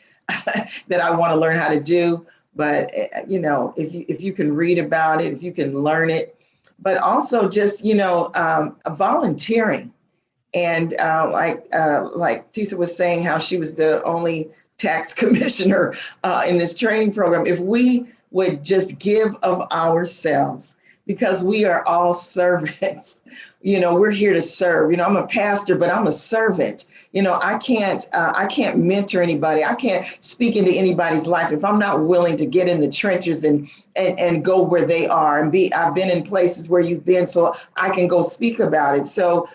that I want to learn how to do. But, if you can read about it, if you can learn it, but also just, volunteering. And like Tisa was saying, how she was the only tax commissioner in this training program. If we would just give of ourselves, because we are all servants. We're here to serve. I'm a pastor, but I'm a servant. I can't mentor anybody. I can't speak into anybody's life if I'm not willing to get in the trenches and go where they are and be. I've been in places where you've been, so I can go speak about it. So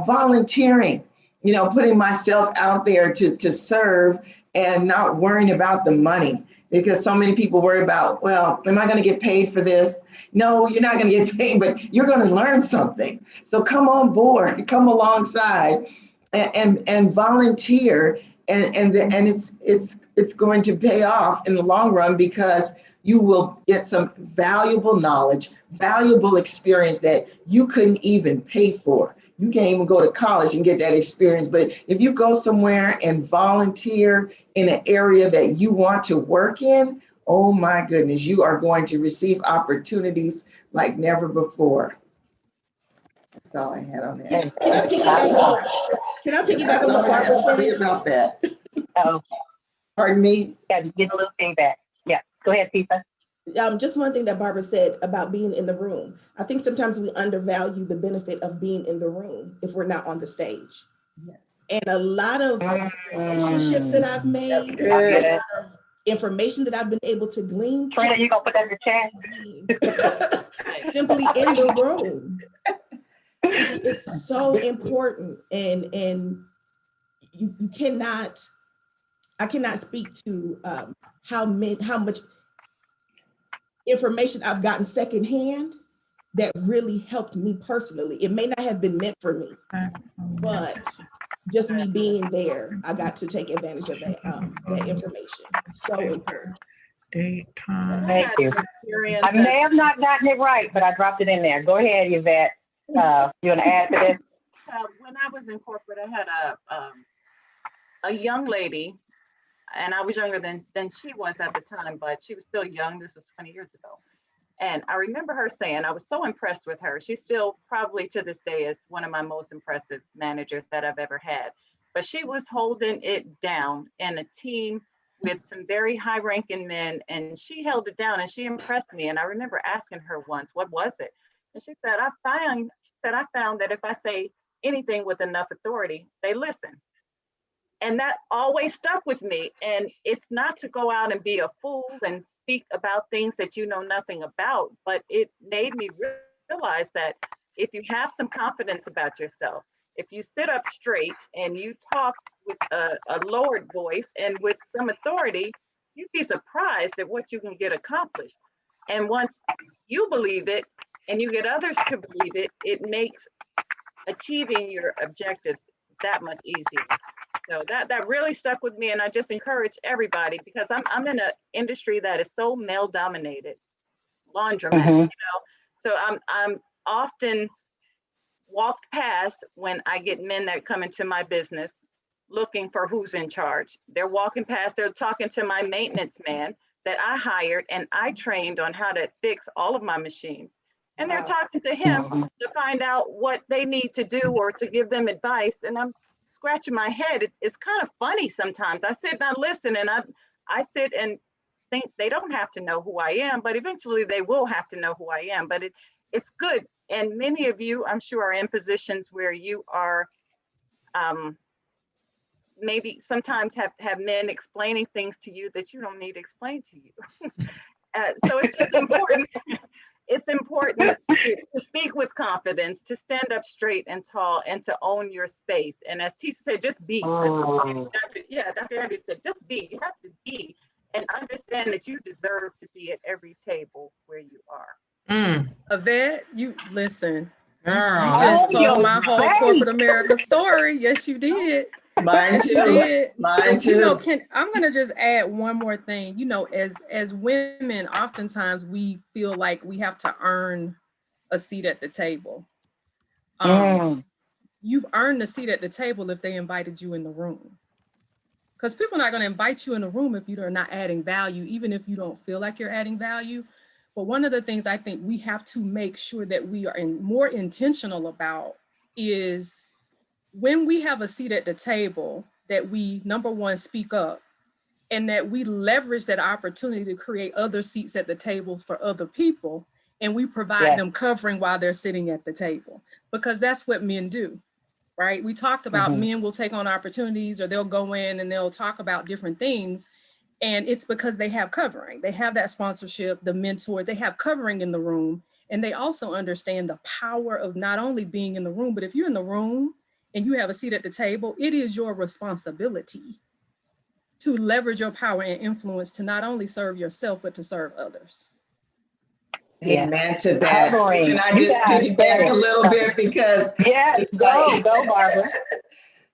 volunteering, putting myself out there to serve and not worrying about the money. Because so many people worry about, well, am I going to get paid for this? No, you're not going to get paid, but you're going to learn something. So come on board, come alongside, and volunteer, and it's going to pay off in the long run, because you will get some valuable knowledge, valuable experience that you couldn't even pay for. You can't even go to college and get that experience. But if you go somewhere and volunteer in an area that you want to work in, oh my goodness, you are going to receive opportunities like never before. That's all I had on that. Can I piggyback on what Barbara said? About that. Oh, Pardon me? yeah, get a little feedback. Yeah, go ahead, Tisa. Just one thing that Barbara said about being in the room. I think sometimes we undervalue the benefit of being in the room if we're not on the stage. Yes. And a lot of relationships that I've made, a lot of information that I've been able to glean. Trina, you gonna put that in the chat? Simply in the room. It's so important, and you cannot. I cannot speak to how much information I've gotten secondhand that really helped me personally. It may not have been meant for me, but just me being there, I got to take advantage of that information. It's so important. Date, time. Thank you. I may have not gotten it right, but I dropped it in there. Go ahead, Yvette. You want to add to this? When I was in corporate, I had a young lady, and I was younger than she was at the time, but she was still young. This was 20 years ago. And I remember her saying, I was so impressed with her. She still probably to this day is one of my most impressive managers that I've ever had. But she was holding it down in a team with some very high ranking men, and she held it down and she impressed me. And I remember asking her once, what was it? And she said, I found that if I say anything with enough authority, they listen. And that always stuck with me. And it's not to go out and be a fool and speak about things that you know nothing about, but it made me realize that if you have some confidence about yourself, if you sit up straight and you talk with a lowered voice and with some authority, you'd be surprised at what you can get accomplished. And once you believe it and you get others to believe it, it makes achieving your objectives that much easier. So that really stuck with me, and I just encourage everybody, because I'm in an industry that is so male dominated, laundromat, you know. So I'm often walked past when I get men that come into my business looking for who's in charge. They're walking past, they're talking to my maintenance man that I hired and I trained on how to fix all of my machines. And they're talking to him to find out what they need to do or to give them advice. And I'm scratching my head. It's kind of funny sometimes. I sit and I listen, and I sit and think they don't have to know who I am, but eventually they will have to know who I am. But it's good. And many of you, I'm sure, are in positions where you are maybe sometimes have men explaining things to you that you don't need explained to you. So it's just important. It's important to speak with confidence, to stand up straight and tall, and to own your space. And as Tisa said, just be. Dr. Andrew said, just be. You have to be and understand that you deserve to be at every table where you are. Yvette, you listen. Girl. You just told my whole corporate America story. Yes, you did. Mine too. Mine too. You know, I'm gonna just add one more thing. You know, as women, oftentimes we feel like we have to earn a seat at the table. You've earned a seat at the table if they invited you in the room. Because people are not going to invite you in the room if you are not adding value, even if you don't feel like you're adding value. But one of the things I think we have to make sure that we are more intentional about is when we have a seat at the table, that we, number one, speak up, and that we leverage that opportunity to create other seats at the tables for other people, and we provide them covering while they're sitting at the table, because that's what men do, right? We talked about men will take on opportunities, or they'll go in and they'll talk about different things, and it's because they have covering. They have that sponsorship, the mentor, they have covering in the room, and they also understand the power of not only being in the room, but if you're in the room and you have a seat at the table, it is your responsibility to leverage your power and influence to not only serve yourself, but to serve others. Amen to that. Can I just piggyback a little bit, because go Barbara.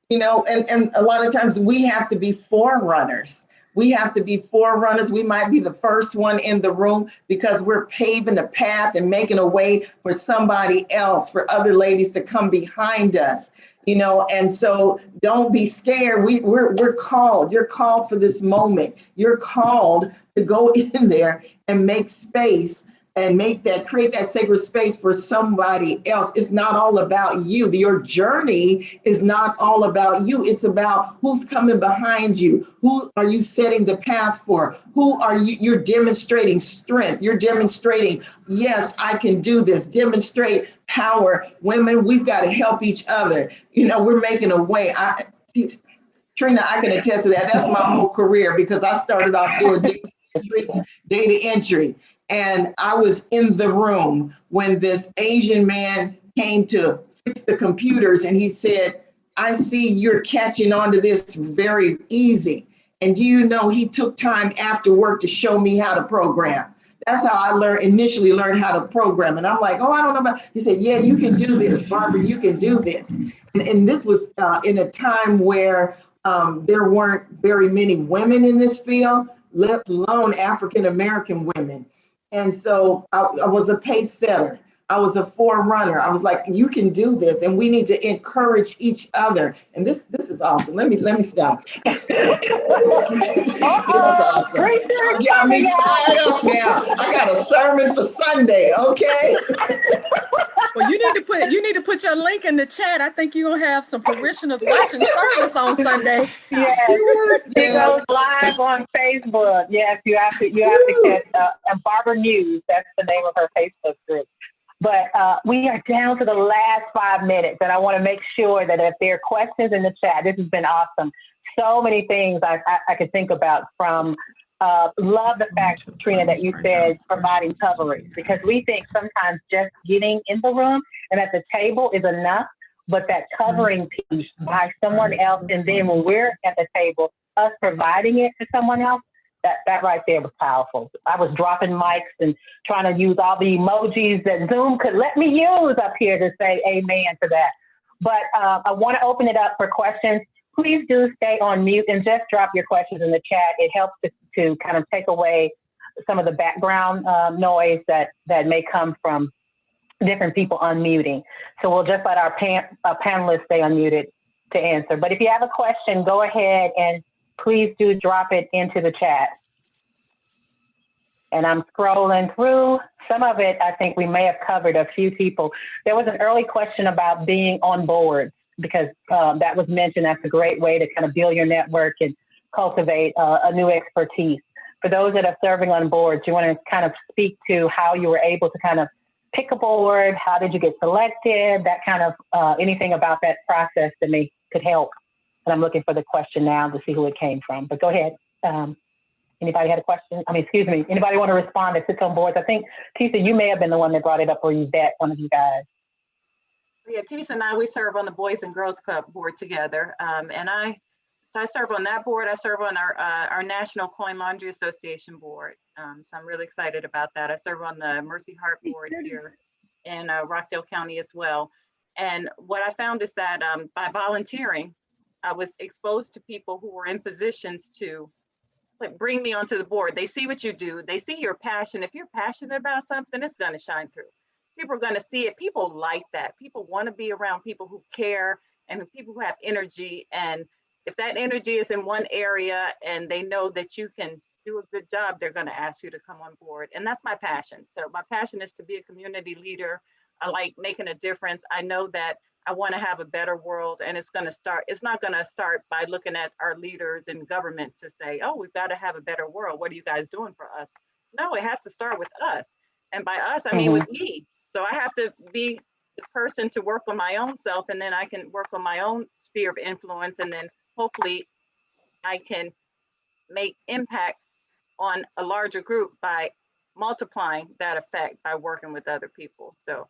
You know, and a lot of times we have to be forerunners. We have to be forerunners. We might be the first one in the room because we're paving the path and making a way for somebody else, for other ladies to come behind us, you know. And so don't be scared. We're called. You're called for this moment. You're called to go in there and make space and create that sacred space for somebody else. It's not all about you. Your journey is not all about you. It's about who's coming behind you. Who are you setting the path for? Who are you? You're demonstrating strength. You're demonstrating, yes, I can do this. Demonstrate power. Women, we've got to help each other. You know, we're making a way. Trina, I can attest to that. That's my whole career, because I started off doing data entry. And I was in the room when this Asian man came to fix the computers, and he said, I see you're catching on to this very easy. And do you know, he took time after work to show me how to program. That's how I initially learned how to program. And I'm like, oh, I don't know about, he said, yeah, you can do this, Barbara, you can do this. And this was in a time where there weren't very many women in this field, let alone African-American women. And so I was a pace setter. I was a forerunner. I was like, you can do this, and we need to encourage each other. And this is awesome. Let me stop. This is awesome. You got me fired up now. I got a sermon for Sunday, okay? Well, you need to put your link in the chat. I think you're gonna have some parishioners watching service on Sunday. Yes. It goes live on Facebook. Yes, you have to catch and Barbara News. That's the name of her Facebook group. But we are down to the last 5 minutes, and I want to make sure that if there are questions in the chat, this has been awesome. so many things I could think about from, love the fact, Trina, that you said providing coverage, because we think sometimes just getting in the room and at the table is enough, but that covering piece by someone else, and then when we're at the table, us providing it to someone else, that right there was powerful. I was dropping mics and trying to use all the emojis that Zoom could let me use up here to say amen to that. But I want to open it up for questions. Please do stay on mute and just drop your questions in the chat. It helps to kind of take away some of the background noise that may come from different people unmuting. So we'll just let our panelists stay unmuted to answer. But if you have a question, go ahead and please do drop it into the chat. And I'm scrolling through. Some of it, I think we may have covered a few people. There was an early question about being on board, because that was mentioned. That's a great way to kind of build your network and cultivate a new expertise. For those that are serving on boards, you want to kind of speak to how you were able to kind of pick a board, how did you get selected, that kind of anything about that process that could help. And I'm looking for the question now to see who it came from, but go ahead. Anybody had a question? Anybody want to respond that sits on boards? I think, Tisa, you may have been the one that brought it up, or Yvette, one of you guys. Yeah, Tisa and I, we serve on the Boys and Girls Club board together. And I serve on that board. I serve on our National Coin Laundry Association board. So I'm really excited about that. I serve on the Mercy Heart board here in Rockdale County as well. And what I found is that by volunteering, I was exposed to people who were in positions to bring me onto the board. They see what you do. They see your passion. If you're passionate about something, it's going to shine through. People are going to see it. People like that. People want to be around people who care and people who have energy. And if that energy is in one area and they know that you can do a good job, they're going to ask you to come on board. And that's my passion. So my passion is to be a community leader. I like making a difference. I know that I want to have a better world, and it's not going to start by looking at our leaders in government to say, oh, we've got to have a better world. What are you guys doing for us? No, it has to start with us. And by us, I mean with me. So I have to be the person to work on my own self, and then I can work on my own sphere of influence. And then hopefully I can make impact on a larger group by multiplying that effect by working with other people. So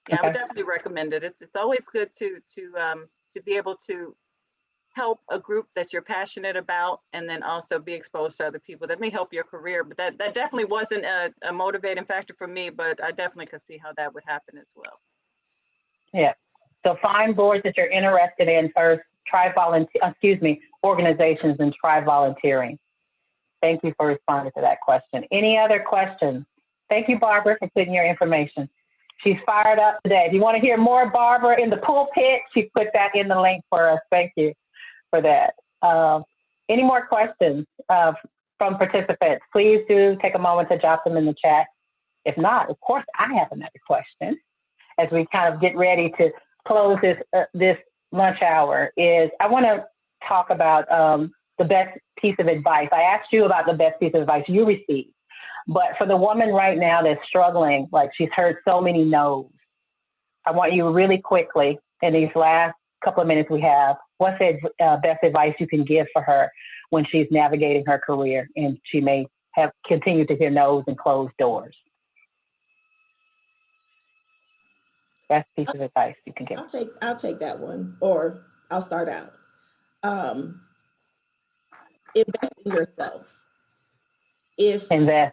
yeah, I would definitely recommend it. It's always good to be able to help a group that you're passionate about, and then also be exposed to other people that may help your career. But that definitely wasn't a motivating factor for me, but I definitely could see how that would happen as well. Yeah. So find boards that you're interested in first. Organizations, and try volunteering. Thank you for responding to that question. Any other questions? Thank you, Barbara, for putting your information. She's fired up today. If you want to hear more Barbara in the pulpit, she put that in the link for us. Thank you for that. Any more questions from participants? Please do take a moment to drop them in the chat. If not, of course, I have another question as we kind of get ready to close this lunch hour. I want to talk about the best piece of advice. I asked you about the best piece of advice you received. But for the woman right now that's struggling, like she's heard so many no's, I want you really quickly, in these last couple of minutes we have, what's the best advice you can give for her when she's navigating her career and she may have continued to hear no's and closed doors? Best piece of advice you can give. I'll take that one, or I'll start out. Invest in yourself. If the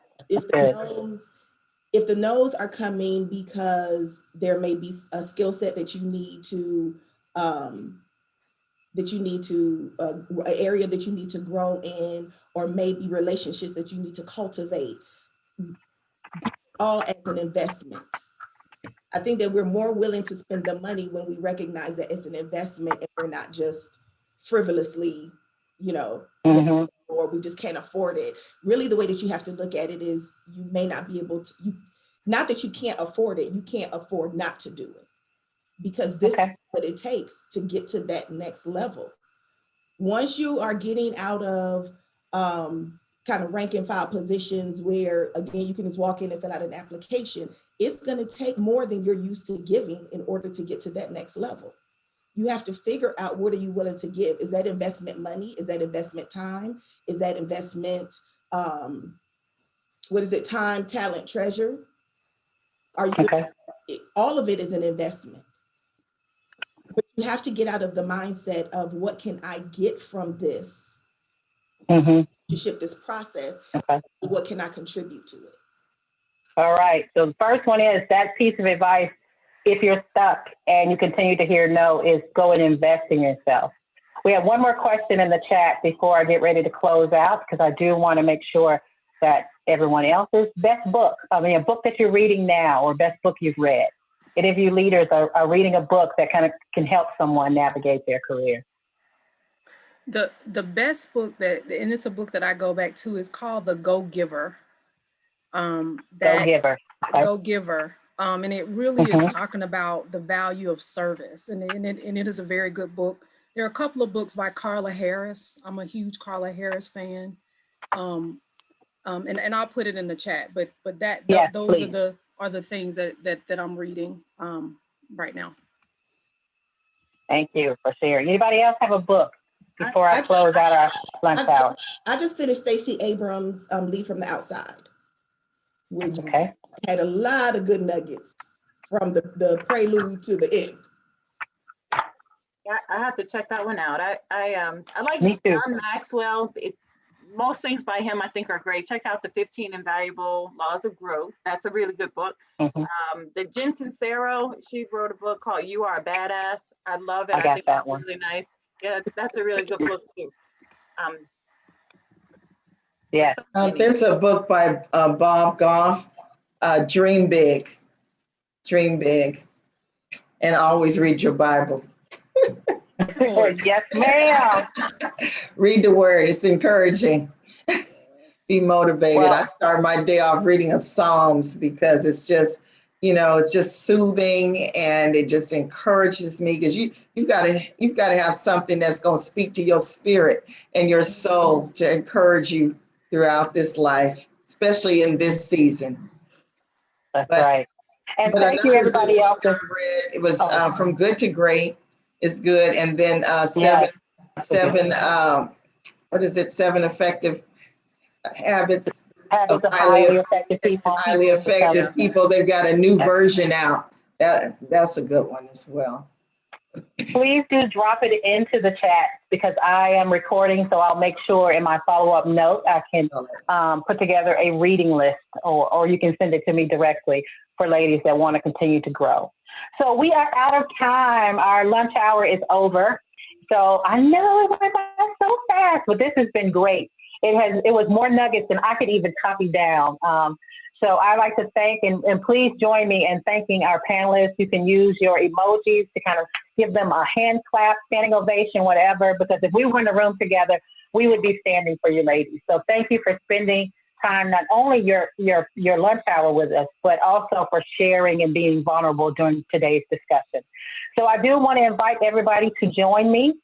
no's are coming because there may be a skill set that you need to an area that you need to grow in, or maybe relationships that you need to cultivate, all as an investment. I think that we're more willing to spend the money when we recognize that it's an investment and we're not just frivolously, or we just can't afford it. Really, the way that you have to look at it is you may not be able to, not that you can't afford it, you can't afford not to do it, because this is what it takes to get to that next level. Once you are getting out of kind of rank and file positions where, again, you can just walk in and fill out an application, it's going to take more than you're used to giving in order to get to that next level. You have to figure out what are you willing to give. Is that investment money? Is that investment time? Is that investment, what is it, time, talent, treasure? Are you, Okay. all of it is an investment. But you have to get out of the mindset of what can I get from this relationship, this process, Okay. what can I contribute to it? All right. So the first one is that piece of advice, if you're stuck and you continue to hear no, is go and invest in yourself. We have one more question in the chat before I get ready to close out, because I do want to make sure that everyone else's best book, I mean, a book that you're reading now or best book you've read. Any of you leaders are reading a book that kind of can help someone navigate their career. The best book and it's a book that I go back to, is called The Go-Giver. Go-Giver. Okay. Go-Giver. And it really is talking about the value of service. And it is a very good book. There are a couple of books by Carla Harris. I'm a huge Carla Harris fan. And I'll put it in the chat, but Yes, those please. are the things that I'm reading right now. Thank you for sharing. Anybody else have a book before I close out our lunch hour? I just finished Stacey Abrams' Lead from the Outside, which had a lot of good nuggets from the prelude to the end. Yeah, I have to check that one out. I like Me too. John Maxwell. Most things by him I think are great. Check out the 15 Invaluable Laws of Growth. That's a really good book. The Jen Sincero, she wrote a book called You Are a Badass. I love it. I think that it's one. really nice. Yeah, that's a really good book too. Yes. There's a book by Bob Goff, Dream Big. Dream Big. And always read your Bible. Yes, ma'am. Read the word. It's encouraging. Be motivated. Well, I start my day off reading a Psalms because it's just, it's just soothing and it just encourages me, because you've got to have something that's going to speak to your spirit and your soul to encourage you throughout this life, especially in this season. That's right. And thank you, everybody else. I read, it was From Good to Great is good. And then seven, what is it? 7 Effective Habits of highly effective people. Highly effective people. They've got a new version out. That's a good one as well. Please do drop it into the chat, because I am recording, so I'll make sure in my follow-up note I can put together a reading list, or you can send it to me directly for ladies that want to continue to grow. So we are out of time. Our lunch hour is over. So I know it went by so fast, but this has been great. It was more nuggets than I could even copy down. So I'd like to thank, and please join me in thanking our panelists. You can use your emojis to kind of give them a hand clap, standing ovation, whatever, because if we were in the room together, we would be standing for you ladies. So thank you for spending time, not only your lunch hour with us, but also for sharing and being vulnerable during today's discussion. So I do want to invite everybody to join me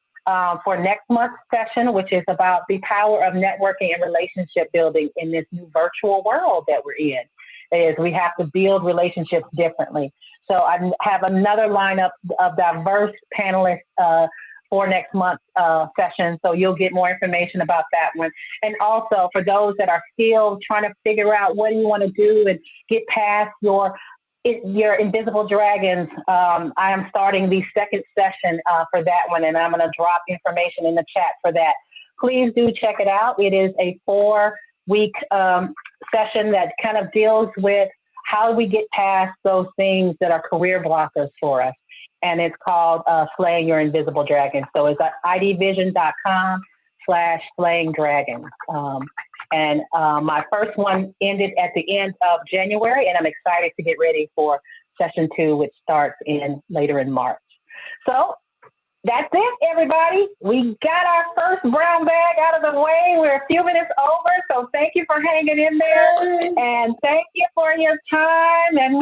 for next month's session, which is about the power of networking and relationship building in this new virtual world that we're in. Is we have to build relationships differently. So I have another lineup of diverse panelists for next month's session. So you'll get more information about that one. And also for those that are still trying to figure out what do you want to do and get past your invisible dragons, I am starting the second session for that one, and I'm going to drop information in the chat for that. Please do check it out. It is a 4-week session that kind of deals with how we get past those things that are career blockers for us. And it's called Slaying Your Invisible Dragon. So it's at idvision.com/slaying dragons. And my first one ended at the end of January, and I'm excited to get ready for session 2, which starts later in March. So that's it, everybody. We got our first brown bag out of the way. We're a few minutes over, so thank you for hanging in there. And thank you for your time. And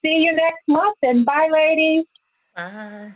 see you next month. And bye, ladies. Bye.